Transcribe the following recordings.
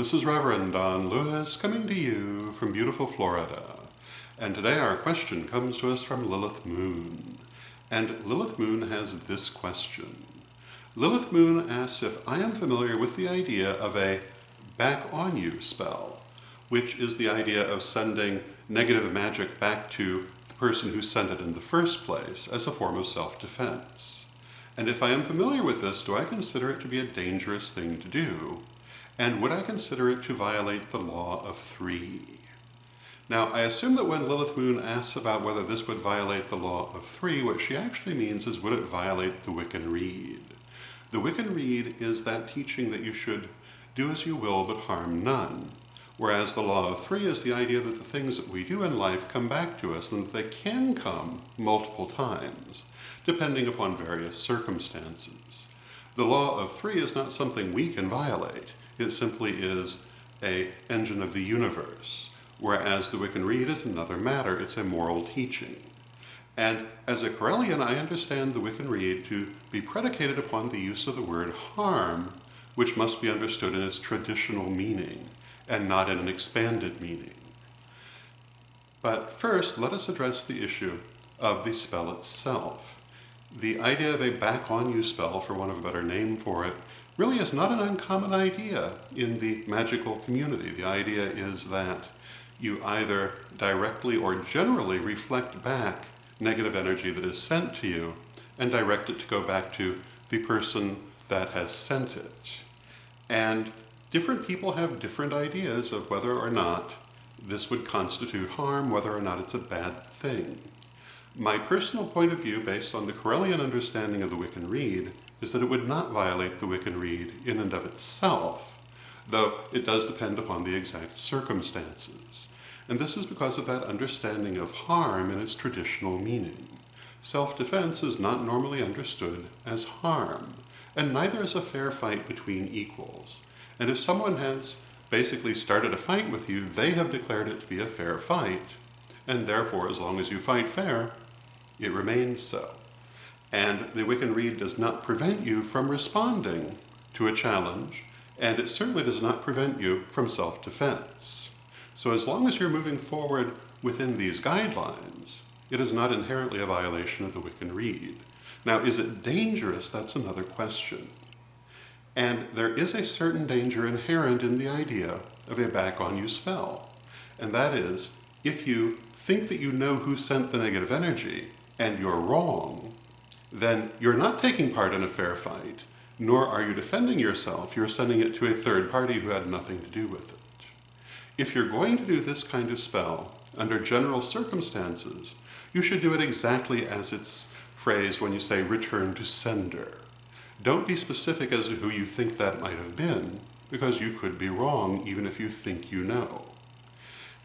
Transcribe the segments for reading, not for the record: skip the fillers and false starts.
This is Reverend Don Lewis coming to you from beautiful Florida. And today our question comes to us from Lilith Moon. And Lilith Moon has this question. Lilith Moon asks if I am familiar with the idea of a back on you spell, which is the idea of sending negative magic back to the person who sent it in the first place as a form of self-defense. And if I am familiar with this, do I consider it to be a dangerous thing to do? And would I consider it to violate the law of three? Now, I assume that when Lilith Moon asks about whether this would violate the law of three, what she actually means is would it violate the Wiccan Rede? The Wiccan Rede is that teaching that you should do as you will but harm none, whereas the law of three is the idea that the things that we do in life come back to us and that they can come multiple times, depending upon various circumstances. The law of three is not something we can violate. It simply is an engine of the universe, whereas the Wiccan Rede is another matter. It's a moral teaching. And as a Correllian, I understand the Wiccan Rede to be predicated upon the use of the word harm, which must be understood in its traditional meaning and not in an expanded meaning. But first, let us address the issue of the spell itself. The idea of a back on you spell, for want of a better name for it, really is not an uncommon idea in the magical community. The idea is that you either directly or generally reflect back negative energy that is sent to you and direct it to go back to the person that has sent it. And different people have different ideas of whether or not this would constitute harm, whether or not it's a bad thing. My personal point of view, based on the Correllian understanding of the Wiccan Rede, is that it would not violate the Wiccan Rede in and of itself, though it does depend upon the exact circumstances. And this is because of that understanding of harm in its traditional meaning. Self-defense is not normally understood as harm, and neither is a fair fight between equals. And if someone has basically started a fight with you, they have declared it to be a fair fight, and therefore, as long as you fight fair, it remains so. And the Wiccan Rede does not prevent you from responding to a challenge, and it certainly does not prevent you from self-defense. So as long as you're moving forward within these guidelines, it is not inherently a violation of the Wiccan Rede. Now, is it dangerous? That's another question. And there is a certain danger inherent in the idea of a back-on-you spell. And that is, if you think that you know who sent the negative energy, and you're wrong, then you're not taking part in a fair fight, nor are you defending yourself. You're sending it to a third party who had nothing to do with it. If you're going to do this kind of spell, under general circumstances, you should do it exactly as it's phrased when you say return to sender. Don't be specific as to who you think that might have been, because you could be wrong even if you think you know.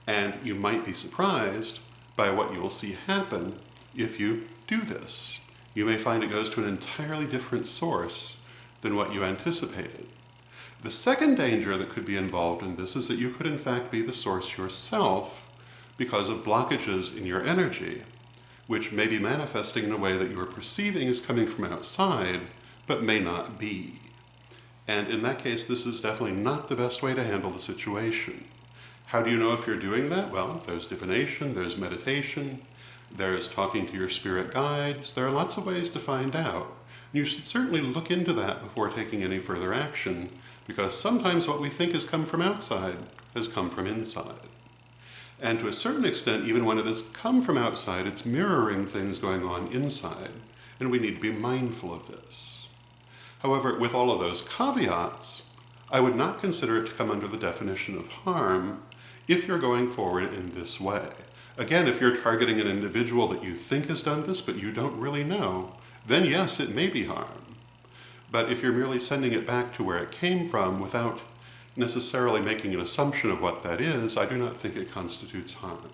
And you might be surprised by what you will see happen if you do this. You may find it goes to an entirely different source than what you anticipated. The second danger that could be involved in this is that you could in fact be the source yourself because of blockages in your energy, which may be manifesting in a way that you are perceiving as coming from outside, but may not be. And in that case, this is definitely not the best way to handle the situation. How do you know if you're doing that? Well, there's divination, there's meditation, there's talking to your spirit guides. There are lots of ways to find out. You should certainly look into that before taking any further action, because sometimes what we think has come from outside has come from inside. And to a certain extent, even when it has come from outside, it's mirroring things going on inside, and we need to be mindful of this. However, with all of those caveats, I would not consider it to come under the definition of harm if you're going forward in this way. Again, if you're targeting an individual that you think has done this, but you don't really know, then yes, it may be harm. But if you're merely sending it back to where it came from without necessarily making an assumption of what that is, I do not think it constitutes harm.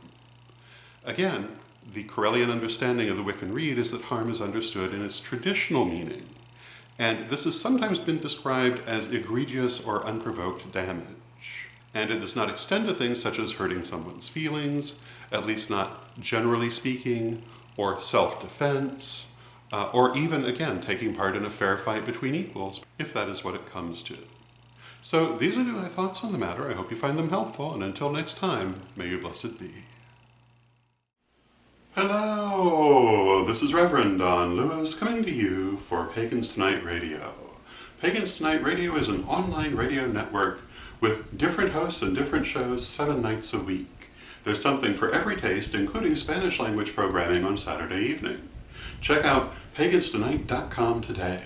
Again, the Correllian understanding of the Wiccan Rede is that harm is understood in its traditional meaning, and this has sometimes been described as egregious or unprovoked damage. And it does not extend to things such as hurting someone's feelings, at least not generally speaking, or self-defense, or even, again, taking part in a fair fight between equals, if that is what it comes to. So these are my thoughts on the matter. I hope you find them helpful, and until next time, may you blessed be. Hello, this is Reverend Don Lewis coming to you for Pagans Tonight Radio. Pagans Tonight Radio is an online radio network with different hosts and different shows 7 nights a week. There's something for every taste, including Spanish language programming on Saturday evening. Check out paganstonight.com today.